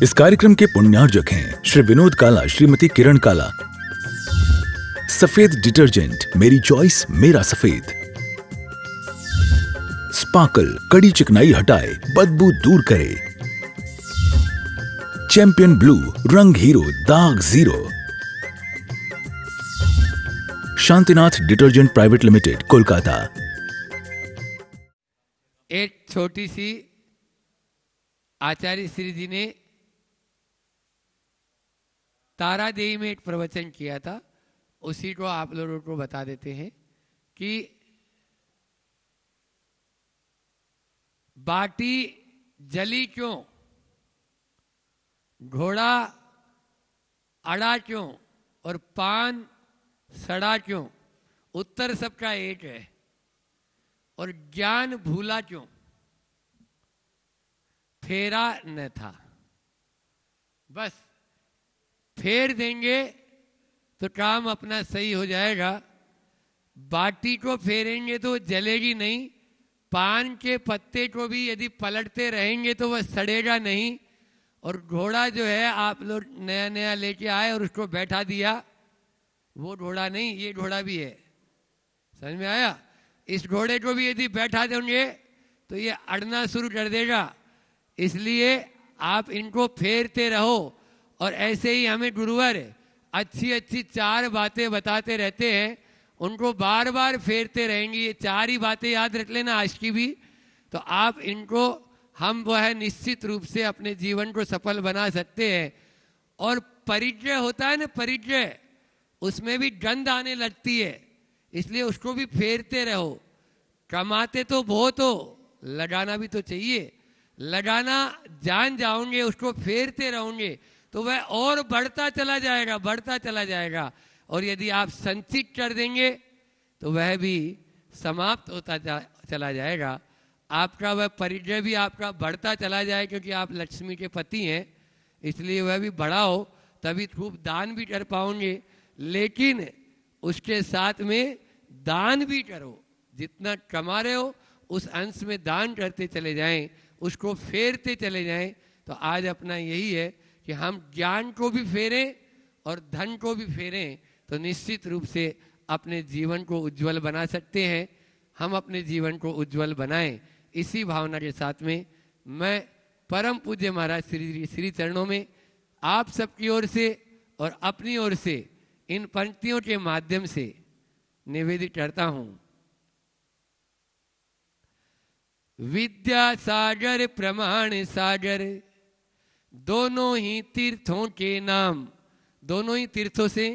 इस कार्यक्रम के पुण्यार्जक हैं श्री विनोद काला, श्रीमती किरण काला। सफेद डिटर्जेंट, मेरी चॉइस मेरा सफेद। स्पार्कल, कड़ी चिकनाई हटाए, बदबू दूर करे। चैंपियन ब्लू, रंग हीरो, दाग zero. Shantinath detergent private limited, Kolkata. एक छोटी सी आचार्य श्री जी ने तारादेवी में एक प्रवचन किया था, उसी को आप लोगों को बता देते हैं कि बाटी जली क्यों, घोड़ा अड़ा क्यों और पान सड़ा क्यों। उत्तर सबका एक है। और ज्ञान भूला क्यों, फेरा न था। बस फेर देंगे तो काम अपना सही हो जाएगा। बाटी को फेरेंगे तो जलेगी नहीं। पान के पत्ते को भी यदि पलटते रहेंगे तो वह सड़ेगा नहीं। और घोड़ा जो है आप लोग नया नया लेके आए और उसको बैठा दिया, वो घोड़ा नहीं, ये घोड़ा भी है। समझ में आया? इस घोड़े को भी यदि बैठा देंगे तो ये अड़ना शुरू कर देगा। इसलिए आप इनको फेरते रहो। और ऐसे ही हमें गुरुवर अच्छी अच्छी चार बातें बताते रहते हैं, उनको बार बार फेरते रहेंगे। ये चार ही बातें याद रख लेना आज की भी, तो आप इनको हम वह निश्चित रूप से अपने जीवन को सफल बना सकते हैं। और परिचय होता है ना, परिचय, उसमें भी गंध आने लगती है, इसलिए उसको भी फेरते रहो। कमाते तो बहुत हो, लगाना भी तो चाहिए। लगाना जान जाओगे, उसको फेरते रहोगे तो वह और बढ़ता चला जाएगा, बढ़ता चला जाएगा। और यदि आप संचित कर देंगे तो वह भी समाप्त होता चला जाएगा। आपका वह परिचय भी आपका बढ़ता चला जाए, क्योंकि आप लक्ष्मी के पति हैं, इसलिए वह भी बड़ा हो, तभी खूब दान भी कर पाओगे। लेकिन उसके साथ में दान भी करो। जितना कमा रहे हो उस अंश में दान करते चले जाएं, उसको फेरते चले जाएं। तो आज अपना यही है कि हम ज्ञान को भी फेरें और धन को भी फेरें, तो निश्चित रूप से अपने जीवन को उज्जवल बना सकते हैं। हम अपने जीवन को उज्जवल बनाएं। इसी भावना के साथ में मैं परम पूज्य महाराज श्री चरणों में आप सबकी ओर से और अपनी ओर से इन पंक्तियों के माध्यम से निवेदित करता हूं। विद्या सागर प्रमाण सागर, दोनों ही तीर्थों के नाम। दोनों ही तीर्थों से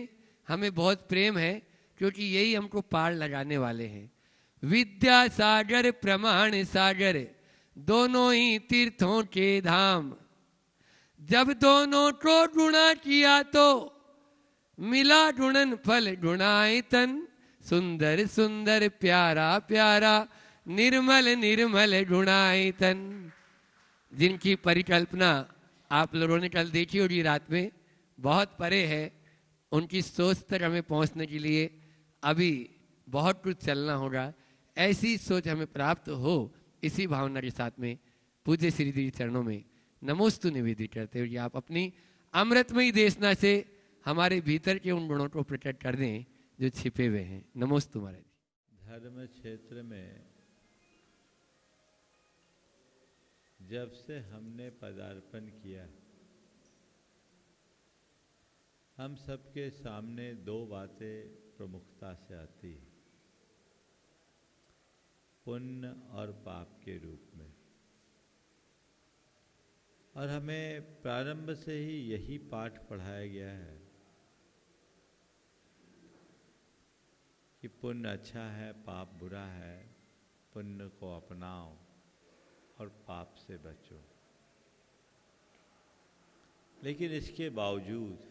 हमें बहुत प्रेम है, क्योंकि यही हमको पार लगाने वाले हैं। विद्या सागर प्रमाण सागर, दोनों ही तीर्थों के धाम। जब दोनों को गुणा किया तो मिला गुणन फल गुणायतन। सुंदर सुंदर प्यारा प्यारा, निर्मल निर्मल गुणायतन। जिनकी परिकल्पना आप लोगों ने कल देखी होगी रात में, बहुत परे है, उनकी सोच तक हमें पहुंचने के लिए अभी बहुत कुछ चलना होगा। ऐसी सोच हमें प्राप्त हो, इसी भावना के साथ में पूज्य श्री जी चरणों में नमोस्तु निवेदित करते हुए आप अपनी अमृतमयी देशना से हमारे भीतर के उन गुणों को प्रकट कर दें जो छिपे हुए हैं। नमोस्तु महाराज। धर्म क्षेत्र में जब से हमने पदार्पण किया, हम सबके सामने दो बातें प्रमुखता से आती हैं, पुण्य और पाप के रूप में। और हमें प्रारंभ से ही यही पाठ पढ़ाया गया है कि पुण्य अच्छा है, पाप बुरा है। पुण्य को अपनाओ और पाप से बचो। लेकिन इसके बावजूद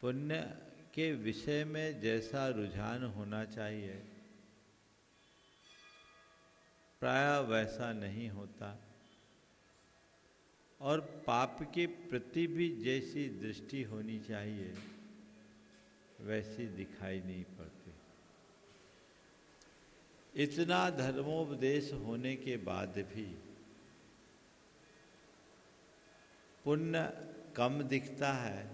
पुण्य के विषय में जैसा रुझान होना चाहिए, प्रायः वैसा नहीं होता। और पाप के प्रति भी जैसी दृष्टि होनी चाहिए, वैसी दिखाई नहीं पड़ती। इतना धर्मोपदेश होने के बाद भी पुण्य कम दिखता है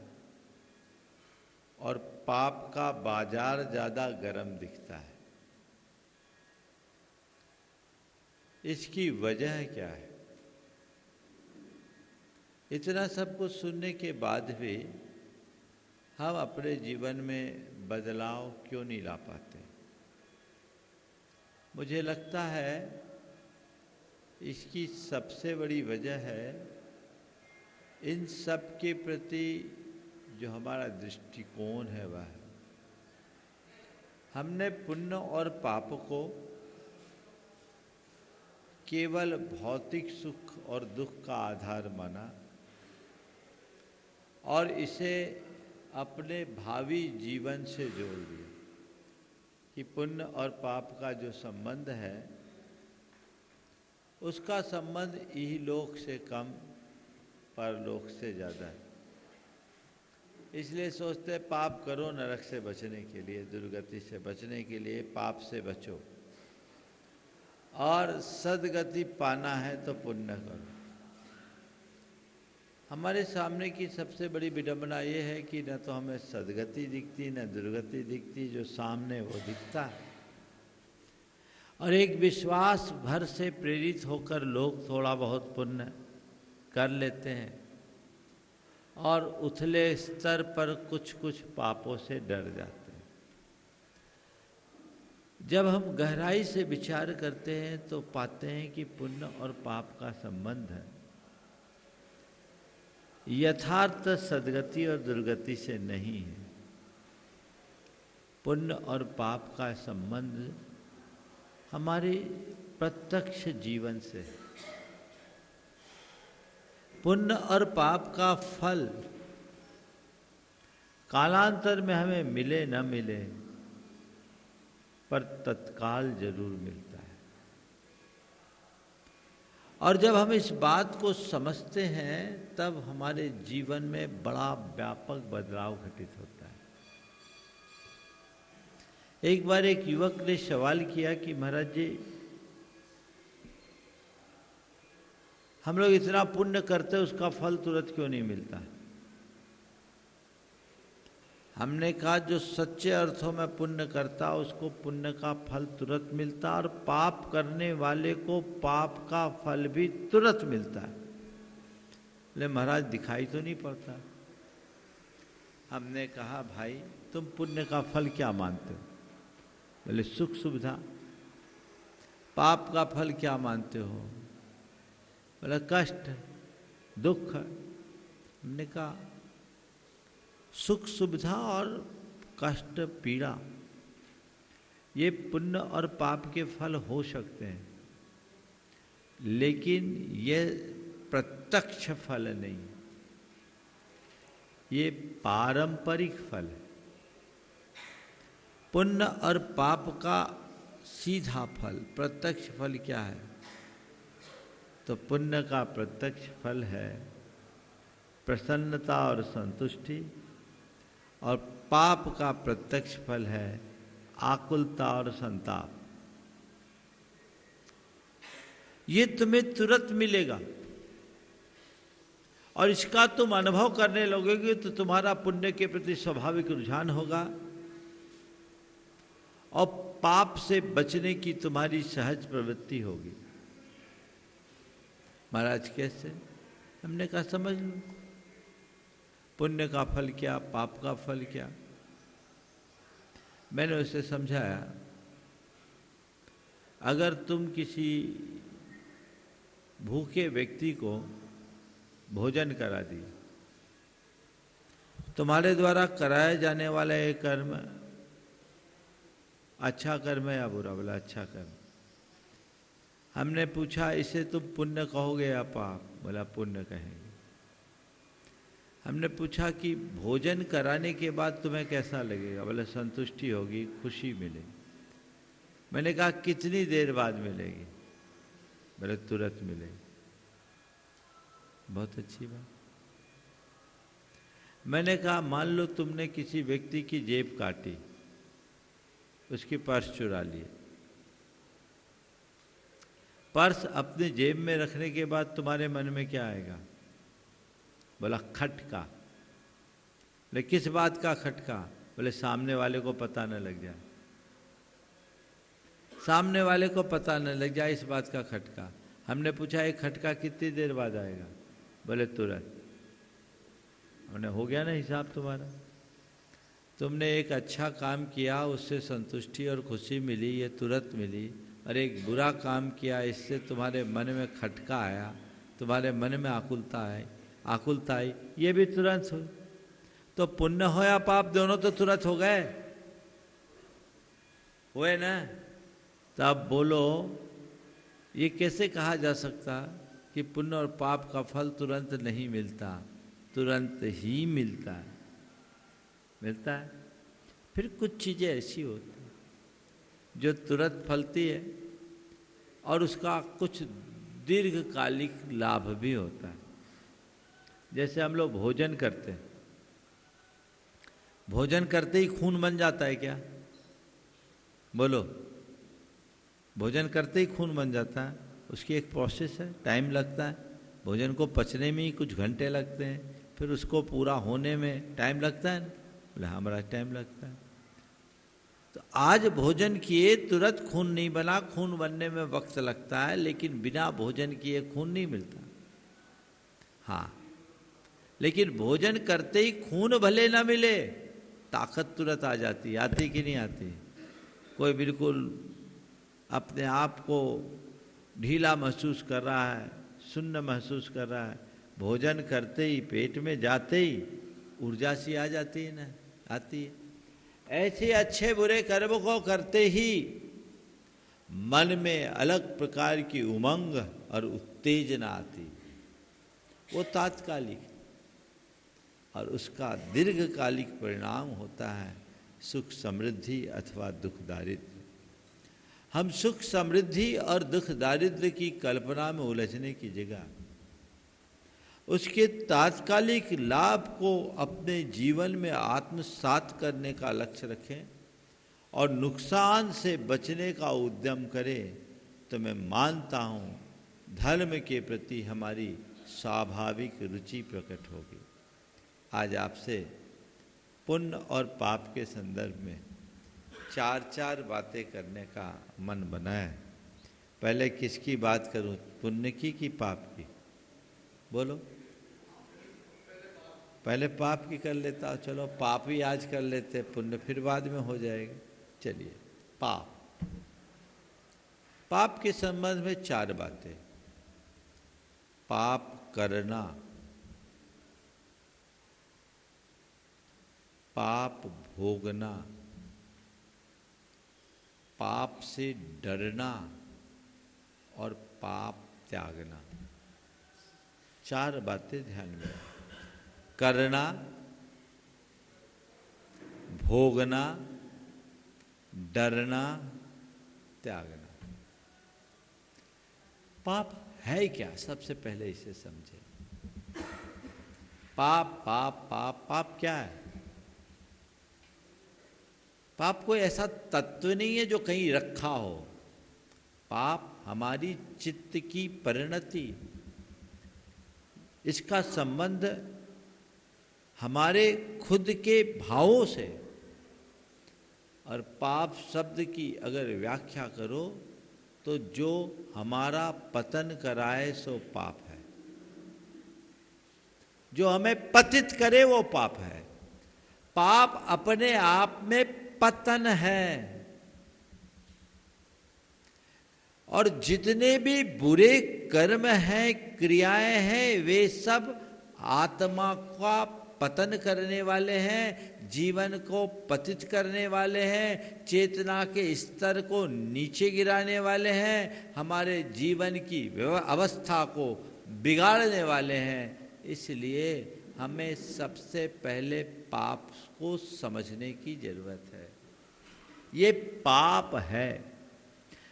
और पाप का बाजार ज्यादा गर्म दिखता है। इसकी वजह क्या है? इतना सब कुछ सुनने के बाद भी हम अपने जीवन में बदलाव क्यों नहीं ला पाते? मुझे लगता है इसकी सबसे बड़ी वजह है इन सब के प्रति जो हमारा दृष्टिकोण है वह है। हमने पुण्य और पाप को केवल भौतिक सुख और दुख का आधार माना और इसे अपने भावी जीवन से जोड़ दिया कि पुण्य और पाप का जो संबंध है उसका संबंध इहलोक से कम परलोक से ज़्यादा है। इसलिए सोचते पाप करो नरक से बचने के लिए, दुर्गति से बचने के लिए पाप से बचो, और सदगति पाना है तो पुण्य करो। हमारे सामने की सबसे बड़ी विडंबना ये है कि न तो हमें सदगति दिखती न दुर्गति दिखती, जो सामने वो दिखता है। और एक विश्वास भर से प्रेरित होकर लोग थोड़ा बहुत पुण्य कर लेते हैं और उथले स्तर पर कुछ कुछ पापों से डर जाते हैं। जब हम गहराई से विचार करते हैं तो पाते हैं कि पुण्य और पाप का संबंध है यथार्थ सदगति और दुर्गति से नहीं है। पुण्य और पाप का संबंध हमारे प्रत्यक्ष जीवन से है। पुण्य और पाप का फल कालांतर में हमें मिले न मिले पर तत्काल जरूर मिलता है। और जब हम इस बात को समझते हैं तब हमारे जीवन में बड़ा व्यापक बदलाव घटित होता है। एक बार एक युवक ने सवाल किया कि महाराज जी, हम लोग इतना पुण्य करते उसका फल तुरंत क्यों नहीं मिलता? हमने कहा जो सच्चे अर्थों में पुण्य करता उसको पुण्य का फल तुरंत मिलता और पाप करने वाले को पाप का फल भी तुरंत मिलता है। बोले महाराज दिखाई तो नहीं पड़ता। हमने कहा भाई तुम पुण्य का फल क्या मानते हो? बोले सुख सुविधा। पाप का फल क्या मानते हो? बोला कष्ट दुख। हमने कहा सुख सुविधा और कष्ट पीड़ा ये पुण्य और पाप के फल हो सकते हैं, लेकिन ये प्रत्यक्ष फल नहीं, ये पारंपरिक फल है। पुण्य और पाप का सीधा फल, प्रत्यक्ष फल क्या है? तो पुण्य का प्रत्यक्ष फल है प्रसन्नता और संतुष्टि, और पाप का प्रत्यक्ष फल है आकुलता और संताप। ये तुम्हें तुरंत मिलेगा और इसका तुम अनुभव करने लगोगे तो तुम्हारा पुण्य के प्रति स्वाभाविक रुझान होगा और पाप से बचने की तुम्हारी सहज प्रवृत्ति होगी। महाराज कैसे? हमने कहा समझ लो, पुण्य का फल क्या, पाप का फल क्या। मैंने उसे समझाया, अगर तुम किसी भूखे व्यक्ति को भोजन करा दिए, तुम्हारे द्वारा कराया जाने वाला ये कर्म अच्छा कर्म है या बुरा? बोला अच्छा कर्म। हमने पूछा इसे तुम पुण्य कहोगे या पाप? बोला पुण्य कहेंगे। हमने पूछा कि भोजन कराने के बाद तुम्हें कैसा लगेगा? बोले संतुष्टि होगी, खुशी मिलेगी। मैंने कहा कितनी देर बाद मिलेगी? बोले तुरंत मिलेगी। बहुत अच्छी बात। मैंने कहा मान लो तुमने किसी व्यक्ति की जेब काटी, उसकी पर्स चुरा लिए। पर्स अपने जेब में रखने के बाद तुम्हारे मन में क्या आएगा? बोला खटका। बोले किस बात का खटका? बोले सामने वाले को पता न लग जाए, सामने वाले को पता न लग जाए इस बात का खटका। हमने पूछा ये खटका कितनी देर बाद आएगा? बोले तुरंत। हमने हो गया ना हिसाब तुम्हारा, तुमने एक अच्छा काम किया उससे संतुष्टि और खुशी मिली, ये तुरंत मिली, और एक बुरा काम किया इससे तुम्हारे मन में खटका आया, तुम्हारे मन में आकुलता आई, ये भी तुरंत हुई। तो पुण्य हो या पाप दोनों तो तुरंत हो गए, हुए ना? तो अब बोलो ये कैसे कहा जा सकता कि पुण्य और पाप का फल तुरंत नहीं मिलता? तुरंत ही मिलता है, मिलता है। फिर कुछ चीजें ऐसी होती हैं जो तुरंत फलती है और उसका कुछ दीर्घकालिक लाभ भी होता है। जैसे हम लोग भोजन करते हैं, भोजन करते ही खून बन जाता है क्या? बोलो, भोजन करते ही खून बन जाता है? उसकी एक प्रोसेस है, टाइम लगता है। भोजन को पचने में ही कुछ घंटे लगते हैं, फिर उसको पूरा होने में टाइम लगता है। बोले हमारा टाइम लगता है। तो आज भोजन किए तुरंत खून नहीं बना, खून बनने में वक्त लगता है, लेकिन बिना भोजन किए खून नहीं मिलता। हाँ, लेकिन भोजन करते ही खून भले ना मिले, ताकत तुरंत आ जाती। आती कि नहीं आती? कोई बिल्कुल अपने आप को ढीला महसूस कर रहा है, सुन्न महसूस कर रहा है, भोजन करते ही पेट में जाते ही ऊर्जा सी आ जाती है ना, आती है। ऐसे अच्छे बुरे कर्म को करते ही मन में अलग प्रकार की उमंग और उत्तेजना आती, वो तात्कालिक, और उसका दीर्घकालिक परिणाम होता है सुख समृद्धि अथवा दुख दारिद्र्य। हम सुख समृद्धि और दुख दारिद्र्य की कल्पना में उलझने की जगह उसके तात्कालिक लाभ को अपने जीवन में आत्मसात करने का लक्ष्य रखें और नुकसान से बचने का उद्यम करें, तो मैं मानता हूँ धर्म के प्रति हमारी स्वाभाविक रुचि प्रकट होगी। आज आपसे पुण्य और पाप के संदर्भ में चार बातें करने का मन बना है। पहले किसकी बात करूं, पुण्य की कि पाप की? बोलो। पहले पाप की कर लेता, चलो पाप ही आज कर लेते, पुण्य फिर बाद में हो जाएगा। चलिए, पाप। पाप के संबंध में चार बातें। पाप करना, पाप भोगना, पाप से डरना और पाप त्यागना। चार बातें ध्यान में। करना, भोगना, डरना, त्यागना। पाप है क्या? सबसे पहले इसे समझे। पाप पाप पाप पाप क्या है? पाप कोई ऐसा तत्व नहीं है जो कहीं रखा हो। पाप हमारी चित्त की परिणति, इसका संबंध हमारे खुद के भावों से। और पाप शब्द की अगर व्याख्या करो तो जो हमारा पतन कराए सो पाप है, जो हमें पतित करे वो पाप है। पाप अपने आप में पतन है, और जितने भी बुरे कर्म हैं, क्रियाएं हैं, वे सब आत्मा का पतन करने वाले हैं, जीवन को पतित करने वाले हैं, चेतना के स्तर को नीचे गिराने वाले हैं, हमारे जीवन की अवस्था को बिगाड़ने वाले हैं। इसलिए हमें सबसे पहले पाप को समझने की जरूरत है। ये पाप है,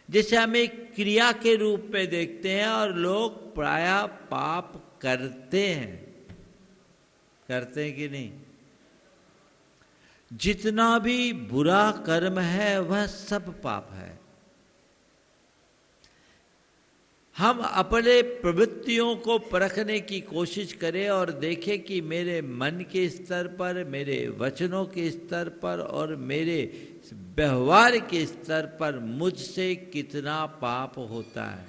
जिसे हम एक क्रिया के रूप में देखते हैं, और लोग प्रायः पाप करते हैं। करते हैं कि नहीं? जितना भी बुरा कर्म है वह सब पाप है। हम अपने प्रवृत्तियों को परखने की कोशिश करें और देखें कि मेरे मन के स्तर पर, मेरे वचनों के स्तर पर और मेरे व्यवहार के स्तर पर मुझसे कितना पाप होता है,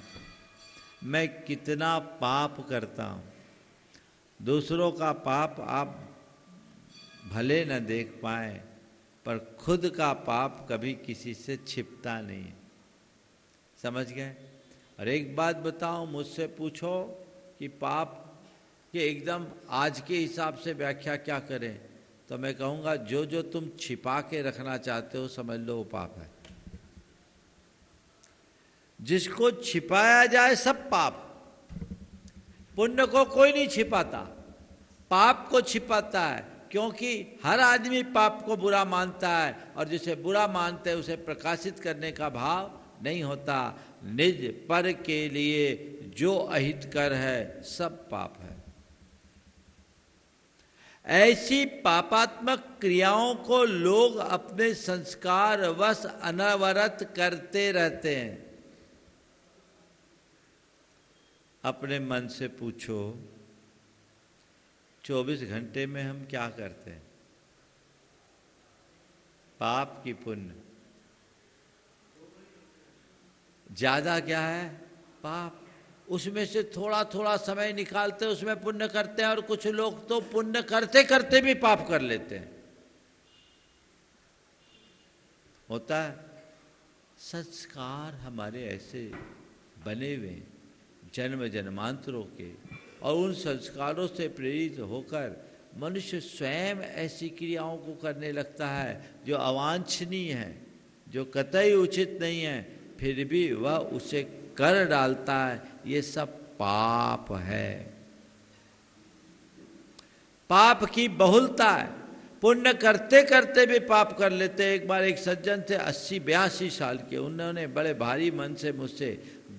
मैं कितना पाप करता हूँ। दूसरों का पाप आप भले न देख पाए, पर खुद का पाप कभी किसी से छिपता नहीं है। समझ गए? और एक बात बताओ, मुझसे पूछो कि पाप के एकदम आज के हिसाब से व्याख्या क्या करें, तो मैं कहूँगा जो जो तुम छिपा के रखना चाहते हो समझ लो वो पाप है। जिसको छिपाया जाए सब पाप। पुण्य को कोई नहीं छिपाता, पाप को छिपाता है, क्योंकि हर आदमी पाप को बुरा मानता है और जिसे बुरा मानते हैं उसे प्रकाशित करने का भाव नहीं होता। निज पर के लिए जो अहितकर है सब पाप है। ऐसी पापात्मक क्रियाओं को लोग अपने संस्कार वश अनवरत करते रहते हैं। अपने मन से पूछो 24 घंटे में हम क्या करते हैं? पाप की पुण्य? ज्यादा क्या है? पाप। उसमें से थोड़ा थोड़ा समय निकालते हैं, उसमें पुण्य करते हैं, और कुछ लोग तो पुण्य करते करते भी पाप कर लेते हैं। होता है। संस्कार हमारे ऐसे बने हुए जन्म जन्मांतरों के, और उन संस्कारों से प्रेरित होकर मनुष्य स्वयं ऐसी क्रियाओं को करने लगता है जो अवांछनीय है, जो कतई उचित नहीं है, फिर भी वह उसे कर डालता है। ये सब पाप है। पाप की बहुलता है। पुण्य करते करते भी पाप कर लेते। एक बार एक सज्जन थे 80-82 साल के, उन्होंने बड़े भारी मन से मुझसे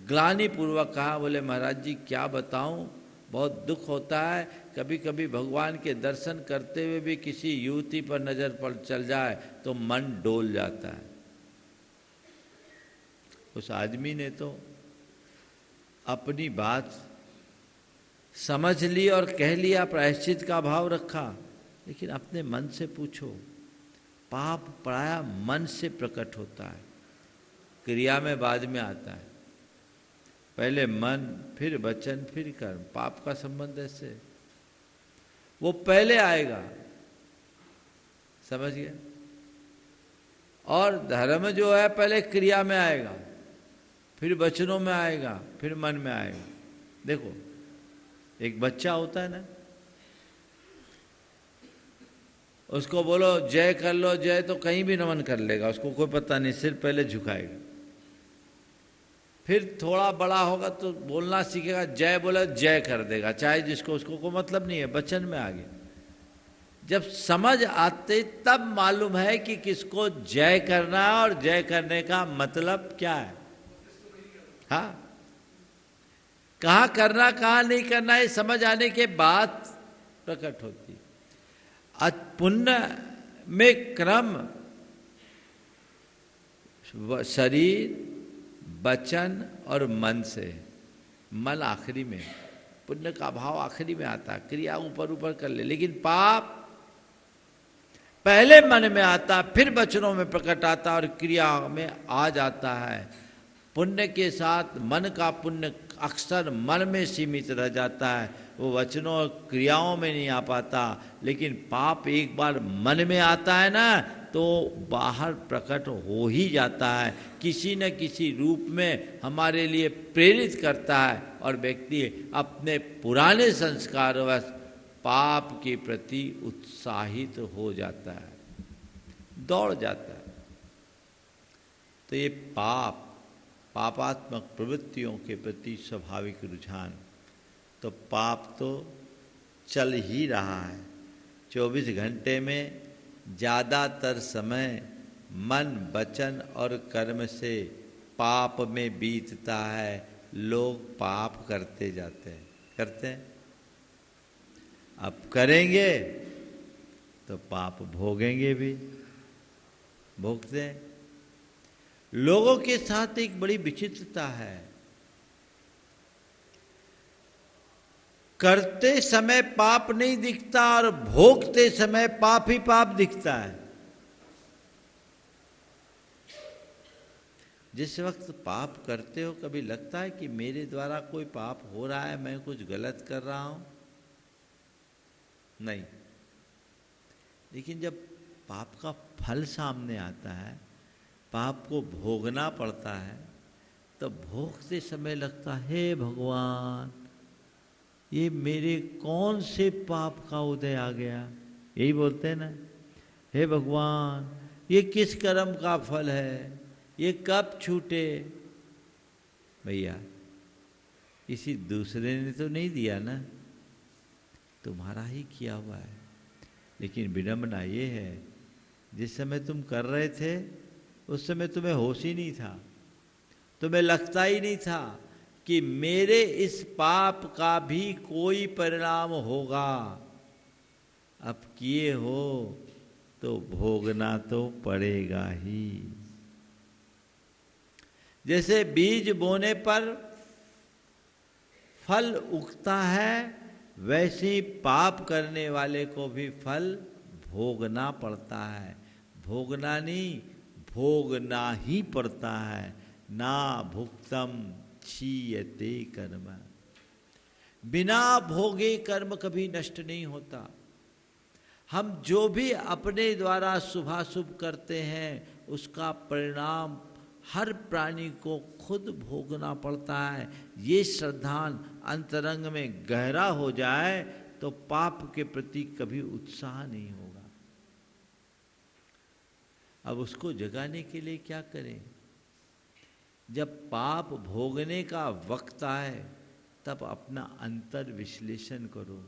ग्लानि पूर्वक कहा, बोले महाराज जी क्या बताऊं, बहुत दुख होता है, कभी कभी भगवान के दर्शन करते हुए भी किसी युवती पर नजर पड़ चल जाए तो मन डोल जाता है। उस आदमी ने तो अपनी बात समझ ली और कह लिया, प्रायश्चित का भाव रखा, लेकिन अपने मन से पूछो, पाप प्राय मन से प्रकट होता है, क्रिया में बाद में आता है। पहले मन, फिर वचन, फिर कर्म। पाप का संबंध ऐसे, वो पहले आएगा। समझ गए? और धर्म जो है पहले क्रिया में आएगा, फिर वचनों में आएगा, फिर मन में आएगा। देखो एक बच्चा होता है ना, उसको बोलो जय कर लो, जय तो कहीं भी नमन कर लेगा, उसको कोई पता नहीं, सिर पहले झुकाएगा। फिर थोड़ा बड़ा होगा तो बोलना सीखेगा, जय बोला जय कर देगा, चाहे जिसको, उसको कोई मतलब नहीं है, वचन में आ गया। जब समझ आते तब मालूम है कि किसको जय करना है और जय करने का मतलब क्या है। हाँ, कहाँ करना कहाँ नहीं करना है समझ आने के बाद प्रकट होती। पुण्य में क्रम शरीर, वचन और मन से। मन आखिरी में, पुण्य का भाव आखिरी में आता है, क्रिया ऊपर ऊपर कर ले। लेकिन पाप पहले मन में आता, फिर वचनों में प्रकट आता और क्रिया में आ जाता है। पुण्य के साथ मन का पुण्य अक्सर मन में सीमित रह जाता है, वो वचनों और क्रियाओं में नहीं आ पाता। लेकिन पाप एक बार मन में आता है ना, तो बाहर प्रकट हो ही जाता है, किसी न किसी रूप में हमारे लिए प्रेरित करता है, और व्यक्ति अपने पुराने संस्कारवश पाप के प्रति उत्साहित हो जाता है, दौड़ जाता है। तो ये पापात्मक प्रवृत्तियों के प्रति स्वाभाविक रुझान, तो पाप तो चल ही रहा है। 24 घंटे में ज़्यादातर समय मन, वचन और कर्म से पाप में बीतता है। लोग पाप करते जाते हैं, करते हैं। अब करेंगे तो पाप भोगेंगे भी, भोगते हैं। लोगों के साथ एक बड़ी विचित्रता है, करते समय पाप नहीं दिखता और भोगते समय पाप ही पाप दिखता है। जिस वक्त पाप करते हो कभी लगता है कि मेरे द्वारा कोई पाप हो रहा है, मैं कुछ गलत कर रहा हूं? नहीं। लेकिन जब पाप का फल सामने आता है, पाप को भोगना पड़ता है, तो भोगते समय लगता है हे भगवान, ये मेरे कौन से पाप का उदय आ गया। यही बोलते हैं ना, हे भगवान ये किस कर्म का फल है, ये कब छूटे। भैया किसी दूसरे ने तो नहीं दिया ना, तुम्हारा ही किया हुआ है। लेकिन विडंबना ये है, जिस समय तुम कर रहे थे उस समय तुम्हें होश ही नहीं था, तुम्हें लगता ही नहीं था कि मेरे इस पाप का भी कोई परिणाम होगा। अब किए हो तो भोगना तो पड़ेगा ही। जैसे बीज बोने पर फल उगता है, वैसे ही पाप करने वाले को भी फल भोगना पड़ता है। भोगना नहीं, भोगना ही पड़ता है। ना भुक्तम क्षीयते कर्म, बिना भोगे कर्म कभी नष्ट नहीं होता। हम जो भी अपने द्वारा शुभाशुभ करते हैं उसका परिणाम हर प्राणी को खुद भोगना पड़ता है। ये श्रद्धान अंतरंग में गहरा हो जाए तो पाप के प्रति कभी उत्साह नहीं होगा। अब उसको जगाने के लिए क्या करें? जब पाप भोगने का वक्त आए तब अपना अंतर विश्लेषण करो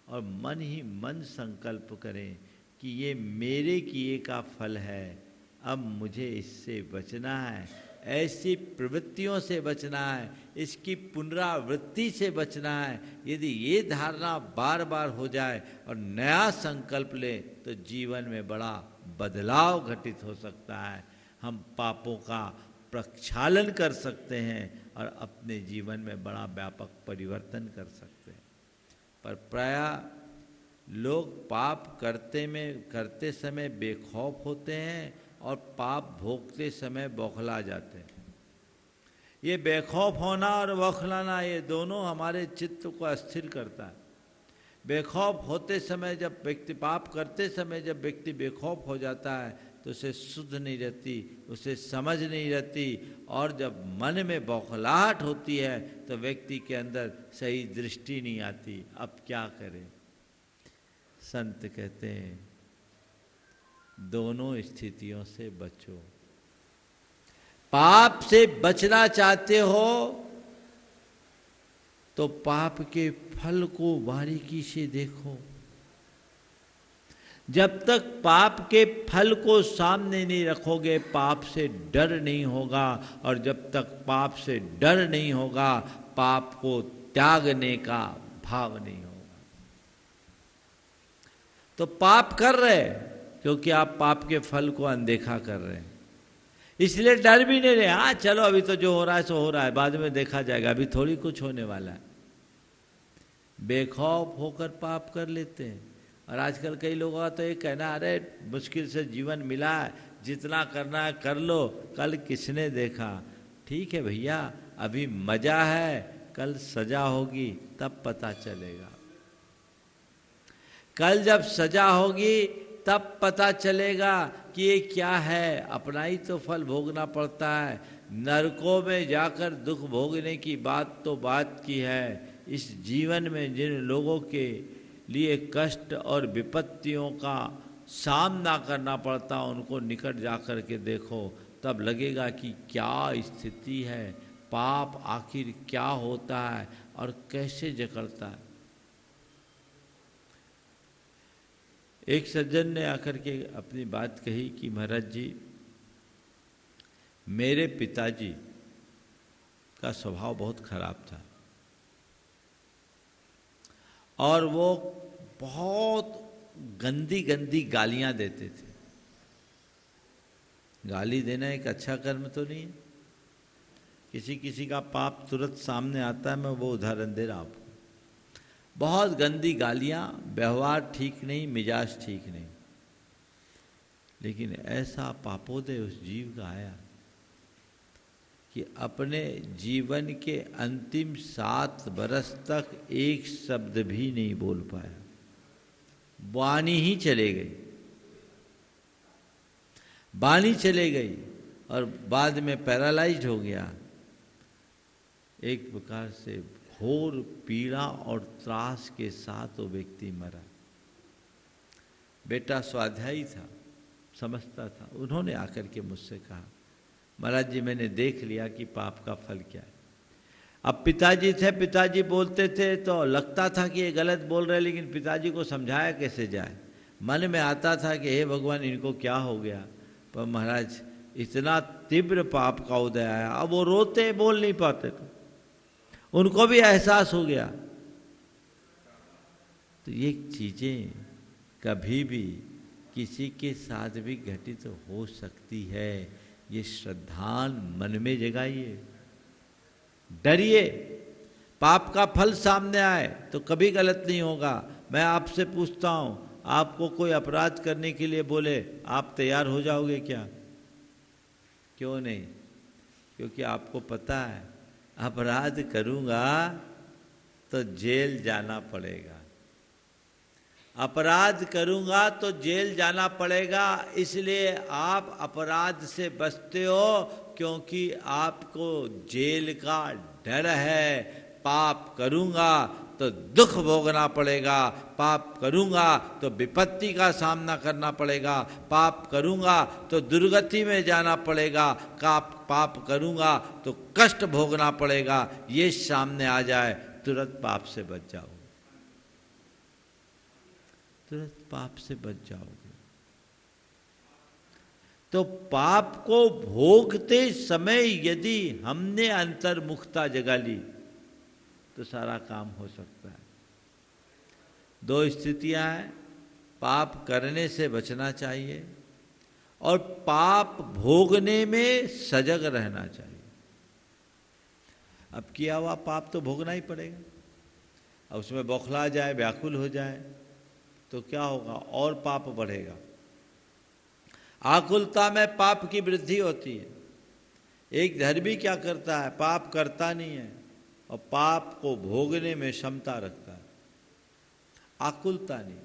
और मन ही मन संकल्प करें कि ये मेरे किए का फल है, अब मुझे इससे बचना है, ऐसी प्रवृत्तियों से बचना है, इसकी पुनरावृत्ति से बचना है। यदि ये धारणा बार बार हो जाए और नया संकल्प ले तो जीवन में बड़ा बदलाव घटित हो सकता है। हम पापों का प्रक्षालन कर सकते हैं और अपने जीवन में बड़ा व्यापक परिवर्तन कर सकते हैं। पर प्रायः लोग पाप करते समय बेखौफ होते हैं और पाप भोगते समय बौखला जाते हैं। ये बेखौफ होना और बौखलाना, ये दोनों हमारे चित्त को अस्थिर करता है। बेखौफ होते समय जब व्यक्ति, पाप करते समय जब व्यक्ति बेखौफ हो जाता है तो उसे सुध नहीं रहती, उसे समझ नहीं रहती, और जब मन में बौखलाहट होती है तो व्यक्ति के अंदर सही दृष्टि नहीं आती। अब क्या करें? संत कहते हैं दोनों स्थितियों से बचो। पाप से बचना चाहते हो तो पाप के फल को बारीकी से देखो। जब तक पाप के फल को सामने नहीं रखोगे पाप से डर नहीं होगा, और जब तक पाप से डर नहीं होगा पाप को त्यागने का भाव नहीं होगा। तो पाप कर रहे क्योंकि आप पाप के फल को अनदेखा कर रहे हैं, इसलिए डर भी नहीं रहे। हाँ चलो अभी तो जो हो रहा है सो हो रहा है, बाद में देखा जाएगा, अभी थोड़ी कुछ होने वाला है। बेखौफ होकर पाप कर लेते हैं। और आजकल कई लोगों का तो ये कहना, अरे मुश्किल से जीवन मिला है, जितना करना है कर लो, कल किसने देखा। ठीक है भैया, अभी मजा है, कल सजा होगी तब पता चलेगा। कल जब सजा होगी तब पता चलेगा कि ये क्या है। अपना ही तो फल भोगना पड़ता है। नरकों में जाकर दुख भोगने की बात तो बात की है। इस जीवन में जिन लोगों के लिए कष्ट और विपत्तियों का सामना करना पड़ता, उनको निकट जाकर के देखो, तब लगेगा कि क्या स्थिति है, पाप आखिर क्या होता है और कैसे जकड़ता है। एक सज्जन ने आकर के अपनी बात कही कि महाराज जी, मेरे पिताजी का स्वभाव बहुत खराब था और वो बहुत गंदी गंदी गालियां देते थे। गाली देना एक अच्छा कर्म तो नहीं है। किसी किसी का पाप तुरंत सामने आता है, मैं वो उदाहरण दे रहा हूं आपको। बहुत गंदी गालियां, व्यवहार ठीक नहीं, मिजाज ठीक नहीं। लेकिन ऐसा पापोदय उस जीव का आया कि अपने जीवन के अंतिम 7 बरस तक एक शब्द भी नहीं बोल पाया, वाणी ही चले गई, वाणी चले गई और बाद में पैरालाइज्ड हो गया। एक प्रकार से घोर पीड़ा और त्रास के साथ वो व्यक्ति मरा। बेटा स्वाध्यायी था, समझता था। उन्होंने आकर के मुझसे कहा, महाराज जी मैंने देख लिया कि पाप का फल क्या है। अब पिताजी थे, पिताजी बोलते थे तो लगता था कि ये गलत बोल रहे, लेकिन पिताजी को समझाया कैसे जाए। मन में आता था कि हे भगवान इनको क्या हो गया, पर महाराज इतना तीव्र पाप का उदय आया। अब वो रोते, बोल नहीं पाते थे, उनको भी एहसास हो गया। तो ये चीजें कभी भी किसी के साथ भी घटित हो सकती है। ये श्रद्धान मन में जगाइए, डरिए। पाप का फल सामने आए तो कभी गलत नहीं होगा। मैं आपसे पूछता हूं, आपको कोई अपराध करने के लिए बोले, आप तैयार हो जाओगे क्या? क्यों नहीं? क्योंकि आपको पता है अपराध करूंगा तो जेल जाना पड़ेगा, अपराध करूंगा तो जेल जाना पड़ेगा। इसलिए आप अपराध से बचते हो क्योंकि आपको जेल का डर है। पाप करूंगा तो दुख भोगना पड़ेगा, पाप करूंगा तो विपत्ति का सामना करना पड़ेगा, पाप करूंगा तो दुर्गति में जाना पड़ेगा, पाप करूंगा तो कष्ट भोगना पड़ेगा। ये सामने आ जाए तुरंत पाप से बच जाओ, तुरंत पाप से बच जाओगे। तो पाप को भोगते समय यदि हमने अंतर्मुखता जगा ली तो सारा काम हो सकता है। 2 स्थितियां हैं, पाप करने से बचना चाहिए और पाप भोगने में सजग रहना चाहिए। अब किया हुआ पाप तो भोगना ही पड़ेगा। अब उसमें बौखला जाए, व्याकुल हो जाए तो क्या होगा? और पाप बढ़ेगा। आकुलता में पाप की वृद्धि होती है। एक धर्मी क्या करता है? पाप करता नहीं है और पाप को भोगने में क्षमता रखता है, आकुलता नहीं।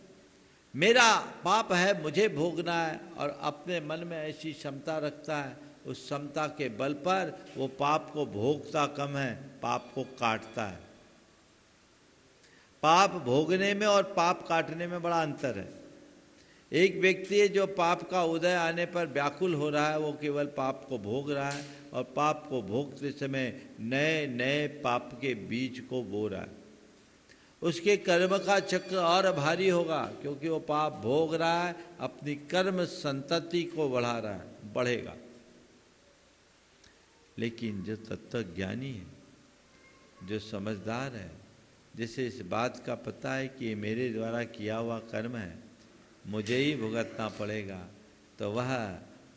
मेरा पाप है, मुझे भोगना है, और अपने मन में ऐसी क्षमता रखता है। उस क्षमता के बल पर वो पाप को भोगता कम है, पाप को काटता है। पाप भोगने में और पाप काटने में बड़ा अंतर है। एक व्यक्ति है जो पाप का उदय आने पर व्याकुल हो रहा है, वो केवल पाप को भोग रहा है और पाप को भोगते समय नए नए पाप के बीज को बो रहा है। उसके कर्म का चक्र और भारी होगा क्योंकि वो पाप भोग रहा है, अपनी कर्म संतति को बढ़ा रहा है, बढ़ेगा। लेकिन जो तत्वज्ञानी है, जो समझदार है, जिसे इस बात का पता है कि ये मेरे द्वारा किया हुआ कर्म है, मुझे ही भुगतना पड़ेगा, तो वह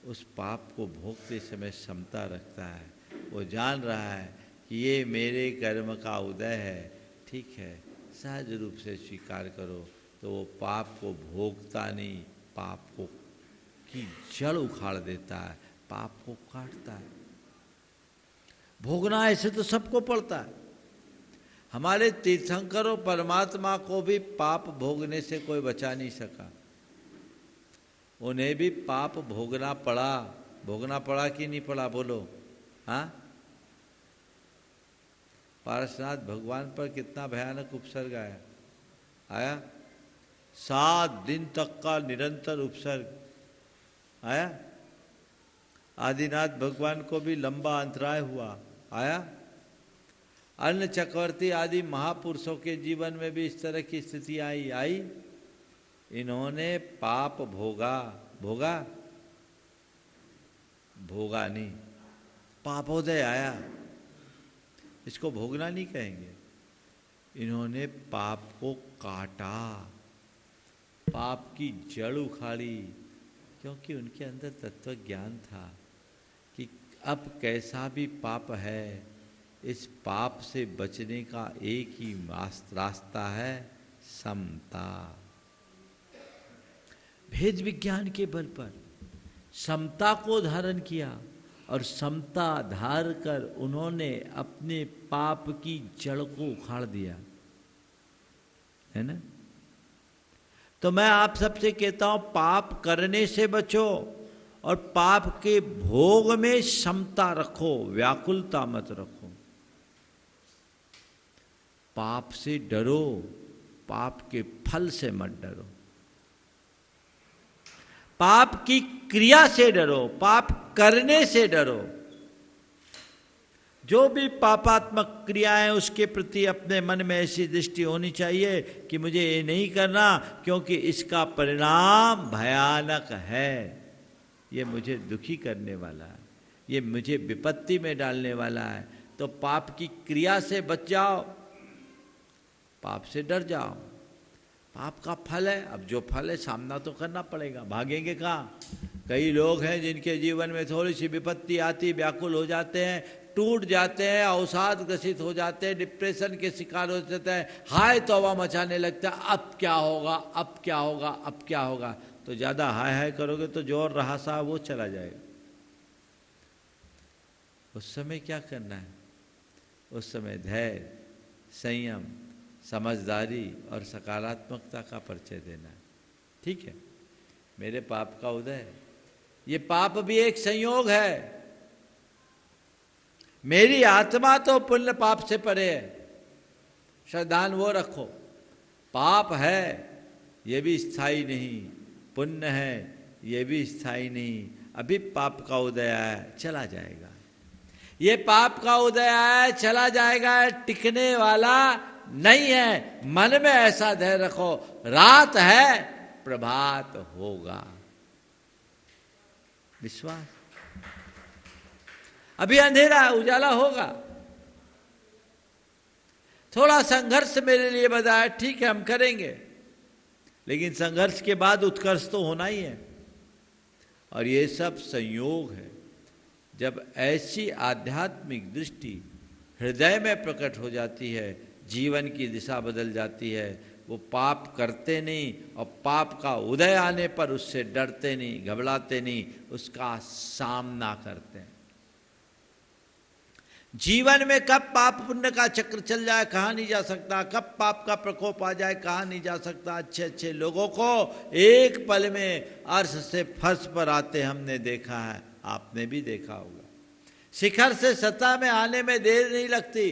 उस पाप को भोगते समय क्षमता रखता है। वो जान रहा है कि ये मेरे कर्म का उदय है, ठीक है, सहज रूप से स्वीकार करो। तो वो पाप को भोगता नहीं, पाप को की जड़ उखाड़ देता है, पाप को काटता है। भोगना ऐसे तो सबको पड़ता है। हमारे तीर्थंकरों परमात्मा को भी पाप भोगने से कोई बचा नहीं सका। उन्हें भी पाप भोगना पड़ा। भोगना पड़ा कि नहीं पड़ा? बोलो। हाँ, पारसनाथ भगवान पर कितना भयानक उपसर्ग आया 7 दिन तक का निरंतर उपसर्ग आया। आदिनाथ भगवान को भी लंबा अंतराय हुआ, आया। अन्य चक्रवर्ती आदि महापुरुषों के जीवन में भी इस तरह की स्थिति आई। इन्होंने पाप भोगा नहीं, पापोदय आया, इसको भोगना नहीं कहेंगे। इन्होंने पाप को काटा, पाप की जड़ उखाड़ी, क्योंकि उनके अंदर तत्व ज्ञान था कि अब कैसा भी पाप है, इस पाप से बचने का एक ही रास्ता है, समता। भेद विज्ञान के बल पर समता को धारण किया और समता धार कर उन्होंने अपने पाप की जड़ को उखाड़ दिया, है ना। तो मैं आप सबसे कहता हूं, पाप करने से बचो और पाप के भोग में समता रखो, व्याकुलता मत रखो। पाप से डरो, पाप के फल से मत डरो। पाप की क्रिया से डरो, पाप करने से डरो। जो भी पापात्मक क्रियाएं, उसके प्रति अपने मन में ऐसी दृष्टि होनी चाहिए कि मुझे ये नहीं करना क्योंकि इसका परिणाम भयानक है, ये मुझे दुखी करने वाला है, ये मुझे विपत्ति में डालने वाला है। तो पाप की क्रिया से बच जाओ, पाप से डर जाओ। पाप का फल है, अब जो फल है सामना तो करना पड़ेगा, भागेंगे कहाँ। कई लोग हैं जिनके जीवन में थोड़ी सी विपत्ति आती, व्याकुल हो जाते हैं, टूट जाते हैं, अवसाद ग्रसित हो जाते हैं, डिप्रेशन के शिकार हो जाते हैं, हाय तौबा मचाने लगता है, अब क्या होगा, अब क्या होगा, अब क्या होगा। तो ज़्यादा हाय हाय करोगे तो जो और रहा सा वो चला जाएगा। उस समय क्या करना है? उस समय धैर्य, संयम, समझदारी और सकारात्मकता का परिचय देना है। ठीक है, मेरे पाप का उदय, ये पाप भी एक संयोग है। मेरी आत्मा तो पुण्य पाप से परे है, श्रद्धान वो रखो। पाप है ये भी स्थायी नहीं, पुण्य है ये भी स्थायी नहीं। अभी पाप का उदय है, चला जाएगा। ये पाप का उदय है, चला जाएगा, टिकने वाला नहीं है। मन में ऐसा धैर्य रखो, रात है प्रभात होगा, विश्वास। अभी अंधेरा है, उजाला होगा। थोड़ा संघर्ष मेरे लिए बताया, ठीक है हम करेंगे, लेकिन संघर्ष के बाद उत्कर्ष तो होना ही है। और ये सब संयोग है। जब ऐसी आध्यात्मिक दृष्टि हृदय में प्रकट हो जाती है, जीवन की दिशा बदल जाती है। वो पाप करते नहीं और पाप का उदय आने पर उससे डरते नहीं, घबराते नहीं, उसका सामना करते हैं। जीवन में कब पाप पुण्य का चक्र चल जाए कहा नहीं जा सकता, कब पाप का प्रकोप आ जाए कहा नहीं जा सकता। अच्छे अच्छे लोगों को एक पल में अर्श से फर्श पर आते हमने देखा है, आपने भी देखा होगा। शिखर से सतह में आने में देर नहीं लगती।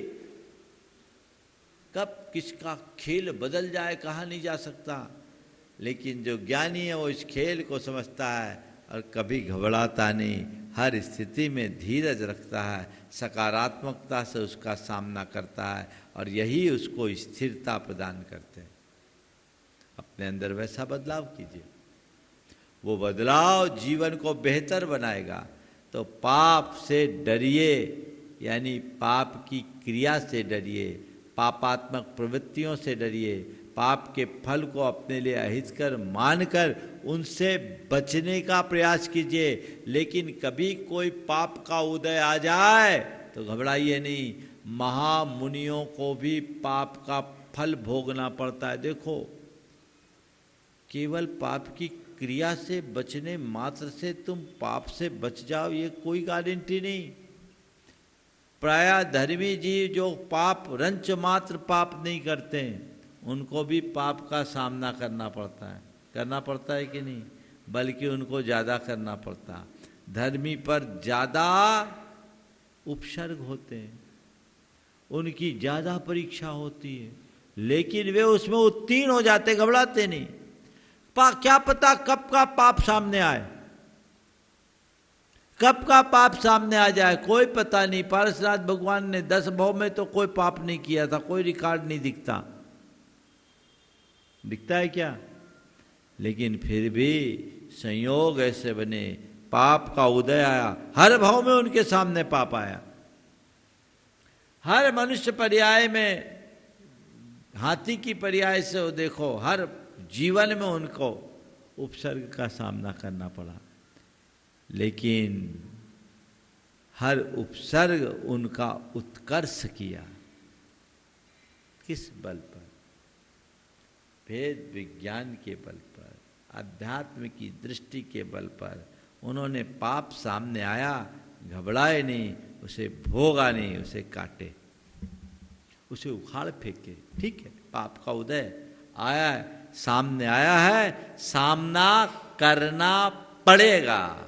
कब किसका खेल बदल जाए कहा नहीं जा सकता, लेकिन जो ज्ञानी है वो इस खेल को समझता है और कभी घबराता नहीं, हर स्थिति में धीरज रखता है, सकारात्मकता से उसका सामना करता है और यही उसको स्थिरता प्रदान करते हैं। अपने अंदर वैसा बदलाव कीजिए, वो बदलाव जीवन को बेहतर बनाएगा। तो पाप से डरिए, यानी पाप की क्रिया से डरिए, पापात्मक प्रवृत्तियों से डरिए, पाप के फल को अपने लिए अहितकर मानकर उनसे बचने का प्रयास कीजिए। लेकिन कभी कोई पाप का उदय आ जाए तो घबराइए नहीं। महामुनियों को भी पाप का फल भोगना पड़ता है। देखो, केवल पाप की क्रिया से बचने मात्र से तुम पाप से बच जाओ ये कोई गारंटी नहीं। प्रायः धर्मी जीव जो पाप रंच मात्र पाप नहीं करते हैं उनको भी पाप का सामना करना पड़ता है कि नहीं, बल्कि उनको ज़्यादा करना पड़ता। धर्मी पर ज़्यादा उपसर्ग होते हैं, उनकी ज़्यादा परीक्षा होती है, लेकिन वे उसमें उत्तीर्ण हो जाते, घबराते नहीं। क्या पता कब का पाप सामने आए, कब का पाप सामने आ जाए, कोई पता नहीं। पारसनाथ भगवान ने 10 भव में तो कोई पाप नहीं किया था, कोई रिकॉर्ड नहीं दिखता है क्या? लेकिन फिर भी संयोग ऐसे बने, पाप का उदय आया, हर भाव में उनके सामने पाप आया। हर मनुष्य पर्याय में, हाथी की पर्याय से देखो, हर जीवन में उनको उपसर्ग का सामना करना पड़ा। लेकिन हर उपसर्ग उनका उत्कर्ष किया। किस बल पर? वेद विज्ञान के बल पर, अध्यात्म की दृष्टि के बल पर। उन्होंने पाप सामने आया, घबराए नहीं, उसे भोगा नहीं, उसे काटे, उसे उखाड़ फेंके। ठीक है, पाप का उदय आया है, सामने आया है, सामना करना पड़ेगा।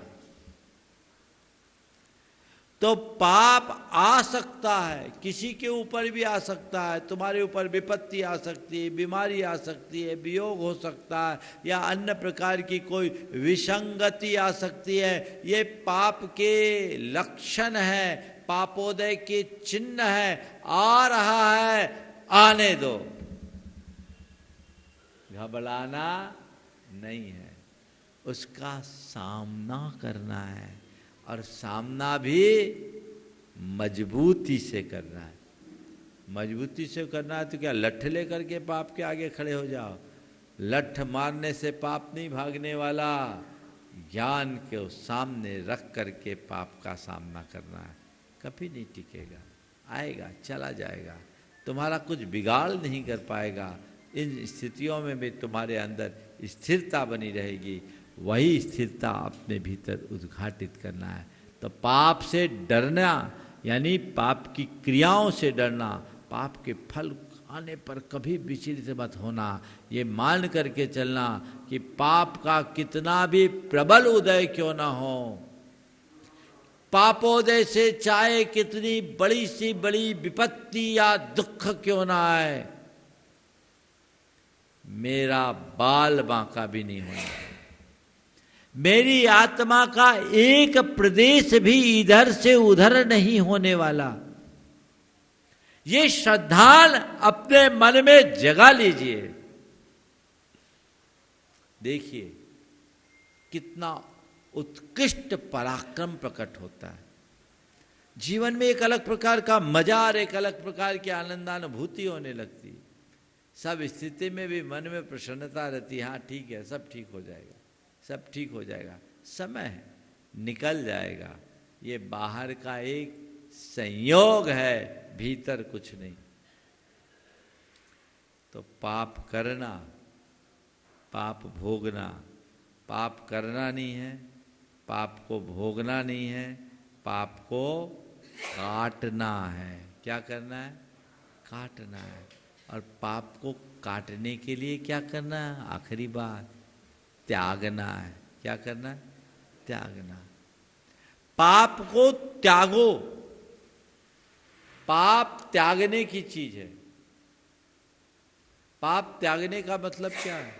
तो पाप आ सकता है, किसी के ऊपर भी आ सकता है। तुम्हारे ऊपर विपत्ति आ सकती है, बीमारी आ सकती है, वियोग हो सकता है, या अन्य प्रकार की कोई विसंगति आ सकती है। ये पाप के लक्षण है, पापोदय के चिन्ह है। आ रहा है, आने दो, घबराना नहीं है, उसका सामना करना है। और सामना भी मजबूती से करना है। मजबूती से करना है तो क्या लठ लेकर के पाप के आगे खड़े हो जाओ? लठ मारने से पाप नहीं भागने वाला, ज्ञान के सामने रख करके पाप का सामना करना है। कभी नहीं टिकेगा, आएगा चला जाएगा, तुम्हारा कुछ बिगाड़ नहीं कर पाएगा। इन स्थितियों में भी तुम्हारे अंदर स्थिरता बनी रहेगी। वही स्थिरता अपने भीतर उद्घाटित करना है। तो पाप से डरना यानी पाप की क्रियाओं से डरना, पाप के फल आने पर कभी विचलित मत होना। ये मान करके चलना कि पाप का कितना भी प्रबल उदय क्यों ना हो, पापोदय से चाहे कितनी बड़ी सी बड़ी विपत्ति या दुख क्यों ना आए, मेरा बाल बांका भी नहीं होना। मेरी आत्मा का एक प्रदेश भी इधर से उधर नहीं होने वाला। ये श्रद्धान अपने मन में जगा लीजिए। देखिए कितना उत्कृष्ट पराक्रम प्रकट होता है। जीवन में एक अलग प्रकार का मजा और एक अलग प्रकार की आनंदानुभूति होने लगती। सब स्थिति में भी मन में प्रसन्नता रहती। हाँ ठीक है, सब ठीक हो जाएगा, सब ठीक हो जाएगा, समय है, निकल जाएगा। ये बाहर का एक संयोग है, भीतर कुछ नहीं। तो पाप करना, पाप भोगना, पाप करना नहीं है, पाप को भोगना नहीं है, पाप को काटना है। क्या करना है? काटना है। और पाप को काटने के लिए क्या करना है? आखिरी बात, त्यागना है। क्या करना है? त्यागना। पाप को त्यागो। पाप त्यागने की चीज है। पाप त्यागने का मतलब क्या है?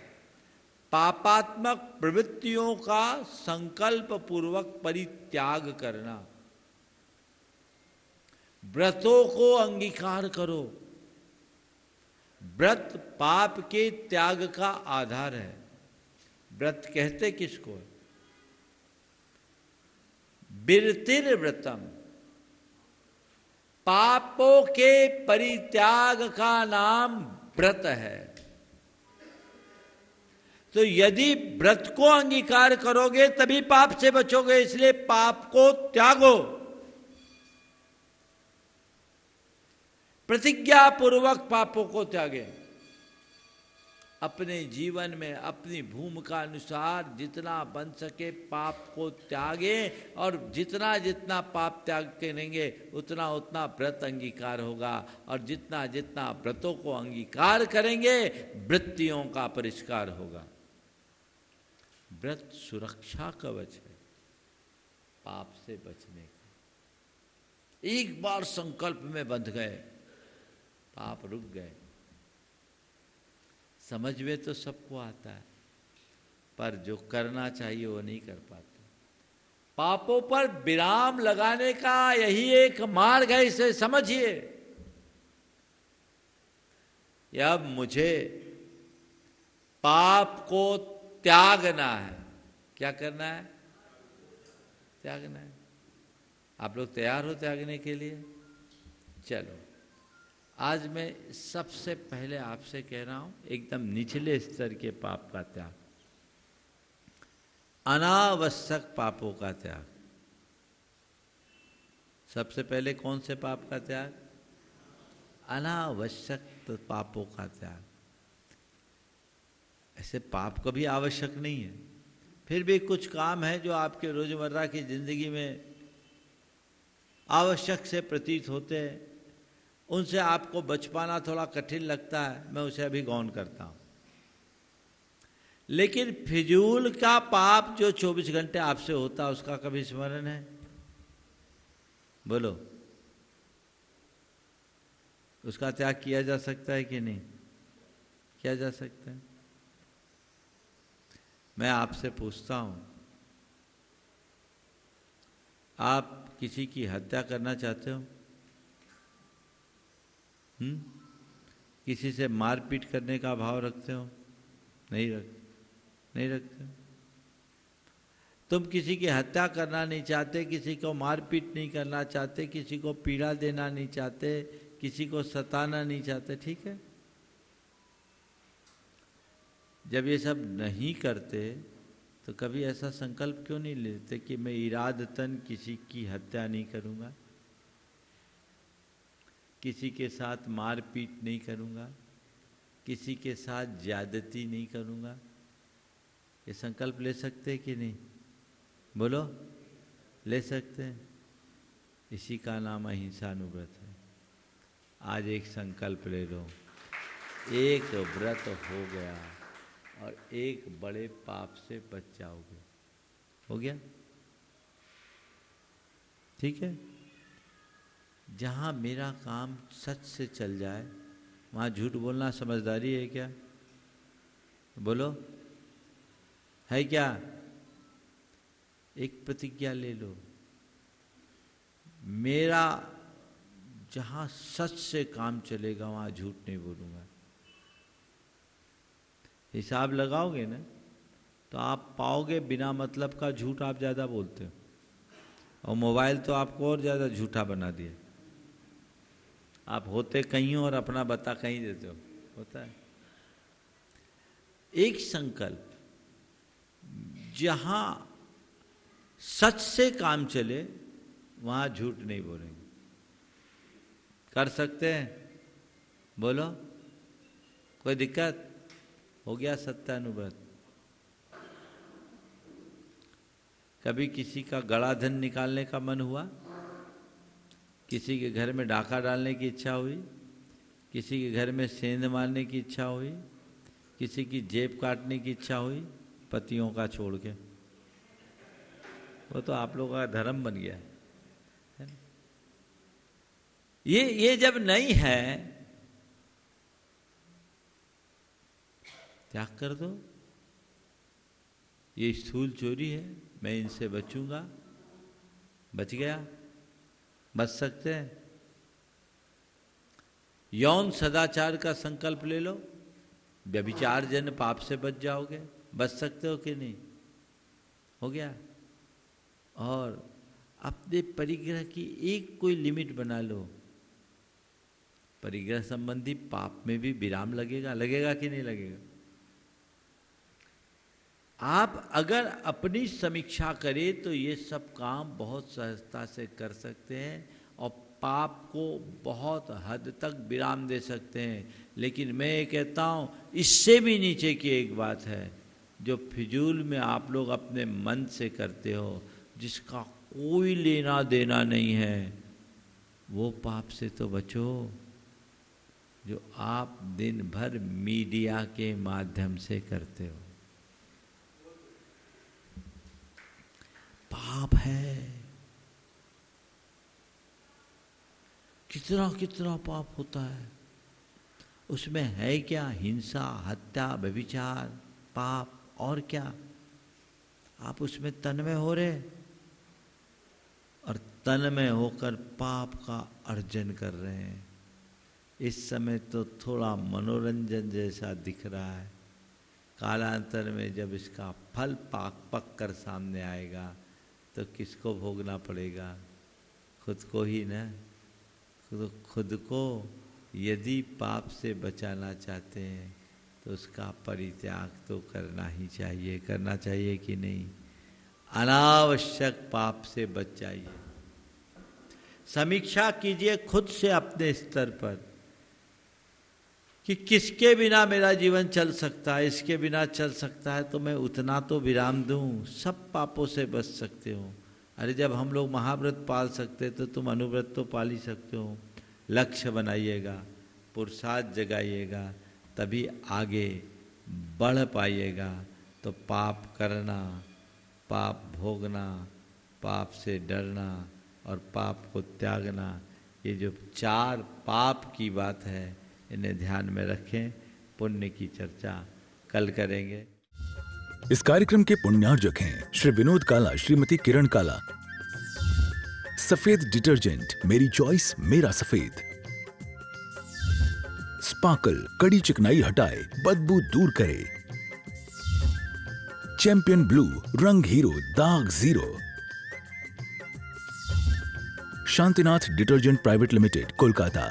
पापात्मक प्रवृत्तियों का संकल्प पूर्वक परित्याग करना। व्रतों को अंगीकार करो। व्रत पाप के त्याग का आधार है। व्रत कहते किसको? विरतिर व्रतम, पापों के परित्याग का नाम व्रत है। तो यदि व्रत को अंगीकार करोगे तभी पाप से बचोगे। इसलिए पाप को त्यागो। प्रतिज्ञा पूर्वक पापों को त्यागे। अपने जीवन में अपनी भूमिका अनुसार जितना बन सके पाप को त्यागे। और जितना जितना पाप त्याग करेंगे उतना उतना व्रत अंगीकार होगा। और जितना जितना व्रतों को अंगीकार करेंगे वृत्तियों का परिष्कार होगा। व्रत सुरक्षा कवच है पाप से बचने का। एक बार संकल्प में बंध गए, पाप रुक गए। समझ में तो सबको आता है, पर जो करना चाहिए वो नहीं कर पाते। पापों पर विराम लगाने का यही एक मार्ग है, इसे समझिए। अब मुझे पाप को त्यागना है। क्या करना है? त्यागना है। आप लोग तैयार हो त्यागने के लिए? चलो, आज मैं सबसे पहले आपसे कह रहा हूं एकदम निचले स्तर के पाप का त्याग, अनावश्यक पापों का त्याग। सबसे पहले कौन से पाप का त्याग? अनावश्यक पापों का त्याग। ऐसे पाप कभी आवश्यक नहीं है, फिर भी कुछ काम है जो आपके रोजमर्रा की जिंदगी में आवश्यक से प्रतीत होते हैं, उनसे आपको बच पाना थोड़ा कठिन लगता है, मैं उसे अभी गौन करता हूं। लेकिन फिजूल का पाप जो 24 घंटे आपसे होता है, उसका कभी स्मरण है? बोलो, उसका त्याग किया जा सकता है कि नहीं किया जा सकता है? मैं आपसे पूछता हूं, आप किसी की हत्या करना चाहते हो? किसी से मारपीट करने का भाव रखते हो? नहीं रखते। तुम किसी की हत्या करना नहीं चाहते, किसी को मारपीट नहीं करना चाहते, किसी को पीड़ा देना नहीं चाहते, किसी को सताना नहीं चाहते, ठीक है। जब ये सब नहीं करते तो कभी ऐसा संकल्प क्यों नहीं लेते कि मैं इरादतन किसी की हत्या नहीं करूंगा, किसी के साथ मारपीट नहीं करूंगा, किसी के साथ ज्यादती नहीं करूंगा? ये संकल्प ले सकते हैं कि नहीं? बोलो, ले सकते हैं। इसी का नाम अहिंसानुव्रत है। आज एक संकल्प ले लो, एक व्रत हो गया और एक बड़े पाप से बच जाओगे। हो गया? ठीक है। जहां मेरा काम सच से चल जाए, वहां झूठ बोलना समझदारी है क्या? बोलो, है क्या? एक प्रतिज्ञा ले लो, मेरा जहां सच से काम चलेगा वहां झूठ नहीं बोलूंगा। हिसाब लगाओगे ना तो आप पाओगे बिना मतलब का झूठ आप ज्यादा बोलते हो, और मोबाइल तो आपको और ज्यादा झूठा बना दिया। आप होते कहीं और अपना बता कहीं देते हो, होता है। एक संकल्प, जहां सच से काम चले वहां झूठ नहीं बोलेंगे। कर सकते हैं? बोलो, कोई दिक्कत? हो गया सत्यानुव्रत। कभी किसी का गड़ा धन निकालने का मन हुआ? किसी के घर में डाका डालने की इच्छा हुई? किसी के घर में सेंध मारने की इच्छा हुई? किसी की जेब काटने की इच्छा हुई? पतियों का छोड़ के, वो तो आप लोगों का धर्म बन गया है। ये जब नहीं है, त्याग कर दो। ये स्थूल चोरी है, मैं इनसे बचूंगा। बच गया? बच सकते हैं। यौन सदाचार का संकल्प ले लो, व्यभिचार जन पाप से बच जाओगे। बच सकते हो कि नहीं? हो गया। और अपने परिग्रह की एक कोई लिमिट बना लो। परिग्रह संबंधी पाप में भी विराम लगेगा, लगेगा कि नहीं लगेगा? आप अगर अपनी समीक्षा करें तो ये सब काम बहुत सहजता से कर सकते हैं और पाप को बहुत हद तक विराम दे सकते हैं। लेकिन मैं ये कहता हूँ, इससे भी नीचे की एक बात है, जो फिजूल में आप लोग अपने मन से करते हो, जिसका कोई लेना देना नहीं है, वो पाप से तो बचो जो आप दिन भर मीडिया के माध्यम से करते हो। पाप है, कितना कितना पाप होता है। उसमें है क्या? हिंसा, हत्या, व्यभिचार, पाप, और क्या? आप उसमें तन्मय हो रहे और तन्मय होकर पाप का अर्जन कर रहे हैं। इस समय तो थोड़ा मनोरंजन जैसा दिख रहा है, कालांतर में जब इसका फल पक कर सामने आएगा तो किसको भोगना पड़ेगा? खुद को ही ना। खुद को यदि पाप से बचाना चाहते हैं तो उसका परित्याग तो करना ही चाहिए। करना चाहिए कि नहीं? अनावश्यक पाप से बच जाइए। समीक्षा कीजिए खुद से अपने स्तर पर कि किसके बिना मेरा जीवन चल सकता है, इसके बिना चल सकता है तो मैं उतना तो विराम दूं, सब पापों से बच सकते हो। अरे जब हम लोग महाव्रत पाल सकते तो तुम अनुव्रत तो पाल ही सकते हो। लक्ष्य बनाइएगा, पुरुषार्थ जगाइएगा, तभी आगे बढ़ पाइएगा। तो पाप करना, पाप भोगना, पाप से डरना और पाप को त्यागना, ये जो 4 पाप की बात है इन्हें ध्यान में रखें। पुण्य की चर्चा कल करेंगे। इस कार्यक्रम के पुण्यार्जक हैं श्री विनोद काला, श्रीमती किरण काला। सफेद डिटर्जेंट, मेरी चॉइस मेरा सफेद। स्पार्कल, कड़ी चिकनाई हटाए, बदबू दूर करे। चैंपियन ब्लू, रंग हीरो, दाग zero. Shantinath detergent private limited, Kolkata.